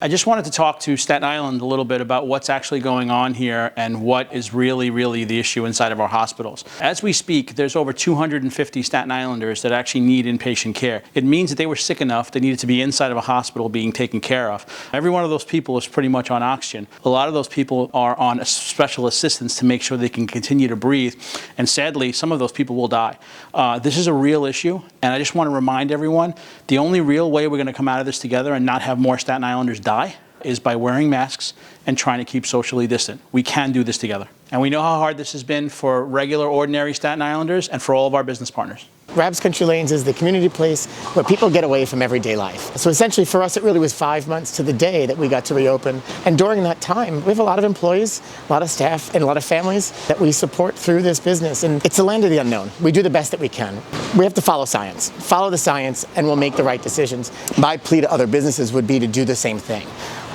I just wanted to talk to Staten Island a little bit about what's actually going on here and what is really the issue inside of our hospitals. As we speak, there's over 250 Staten Islanders that actually need inpatient care. It means that they were sick enough, they needed to be inside of a hospital being taken care of. Every one of those people is pretty much on oxygen. A lot of those people are on special assistance to make sure they can continue to breathe. And sadly, some of those people will die. This is a real issue, and I just want to remind everyone, the only real way we're going to come out of this together and not have more Staten Islanders die is by wearing masks and trying to keep socially distant. We can do this together. And we know how hard this has been for regular, ordinary Staten Islanders and for all of our business partners. Rab's Country Lanes is the community place where people get away from everyday life. So essentially for us, it really was 5 months to the day that we got to reopen. And during that time, we have a lot of employees, a lot of staff, and a lot of families that we support through this business. And it's a land of the unknown. We do the best that we can. We have to follow science. Follow the science, and we'll make the right decisions. My plea to other businesses would be to do the same thing.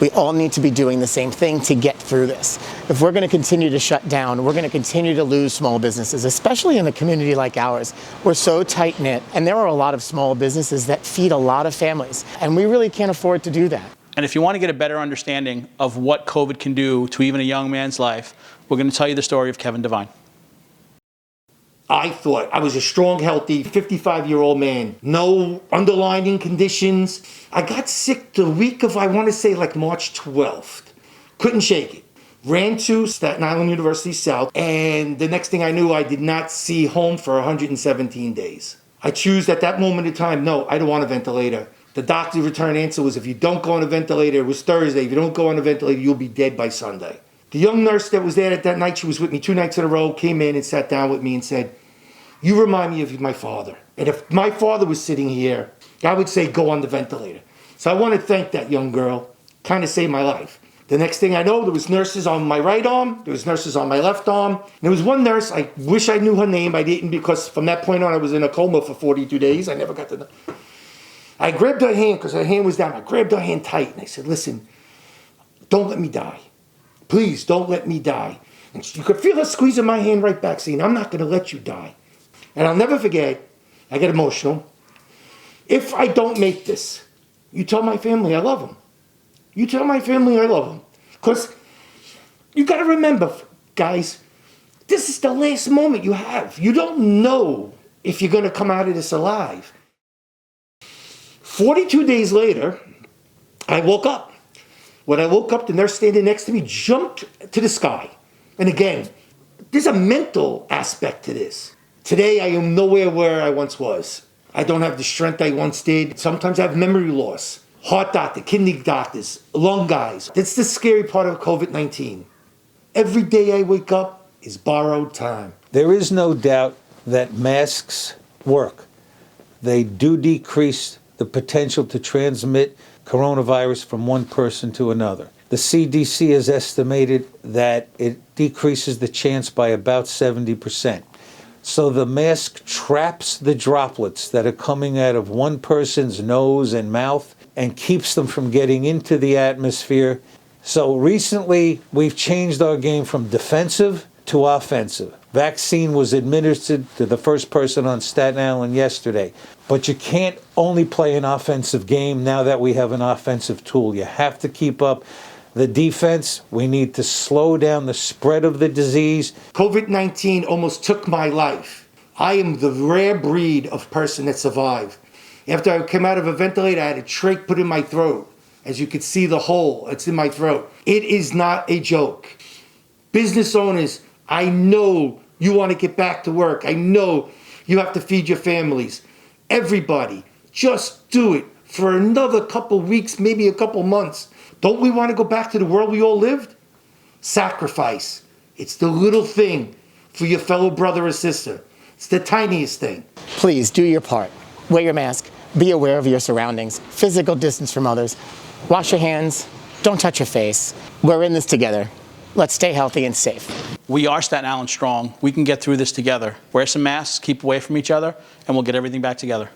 We all need to be doing the same thing to get through this. If we're going to continue to shut down, we're going to continue to lose small businesses, especially in a community like ours. We're so tight-knit, and there are a lot of small businesses that feed a lot of families, and we really can't afford to do that. And if you want to get a better understanding of what COVID can do to even a young man's life, we're going to tell you the story of Kevin Devine. I thought I was a strong, healthy 55-year-old man. No underlying conditions. I got sick the week of, I want to say, like March 12th. Couldn't shake it. Ran to Staten Island University South, and the next thing I knew, I did not see home for 117 days. I chose at that moment in time, no, I don't want a ventilator. The doctor's return answer was, if you don't go on a ventilator, it was Thursday, if you don't go on a ventilator, you'll be dead by Sunday. The young nurse that was there that night, she was with me 2 nights in a row, came in and sat down with me and said, "You remind me of my father. And if my father was sitting here, I would say go on the ventilator." So I want to thank that young girl. Kind of saved my life. The next thing I know, there was nurses on my right arm, there was nurses on my left arm. There was one nurse, I wish I knew her name, I didn't, because from that point on I was in a coma for 42 days. I never got to know. I grabbed her hand because her hand was down. I grabbed her hand tight and I said, "Listen, don't let me die. Please don't let me die." And you could feel her squeezing my hand right back, saying, "I'm not going to let you die." And I'll never forget, I get emotional. If I don't make this, you tell my family I love them. You tell my family I love them. Because you got to remember, guys, this is the last moment you have. You don't know if you're going to come out of this alive. 42 days later, I woke up. When I woke up, the nurse standing next to me jumped to the sky. And again, there's a mental aspect to this. Today, I am nowhere where I once was. I don't have the strength I once did. Sometimes I have memory loss. Heart doctor, kidney doctors, lung guys. That's the scary part of COVID-19. Every day I wake up is borrowed time. There is no doubt that masks work. They do decrease the potential to transmit coronavirus from one person to another. The CDC has estimated that it decreases the chance by about 70%. So the mask traps the droplets that are coming out of one person's nose and mouth and keeps them from getting into the atmosphere. So recently, we've changed our game from defensive to offensive. Vaccine was administered to the first person on Staten Island yesterday. But you can't only play an offensive game now that we have an offensive tool. You have to keep up the defense. We need to slow down the spread of the disease. COVID-19 almost took my life. I am the rare breed of person that survived. After I came out of a ventilator, I had a trach put in my throat. As you could see the hole, it's in my throat. It is not a joke. Business owners, I know you want to get back to work. I know you have to feed your families. Everybody, just do it for another couple weeks, maybe a couple months. Don't we want to go back to the world we all lived? Sacrifice. It's the little thing for your fellow brother or sister. It's the tiniest thing. Please do your part. Wear your mask. Be aware of your surroundings. Physical distance from others. Wash your hands. Don't touch your face. We're in this together. Let's stay healthy and safe. We are Staten Island strong. We can get through this together. Wear some masks, keep away from each other, and we'll get everything back together.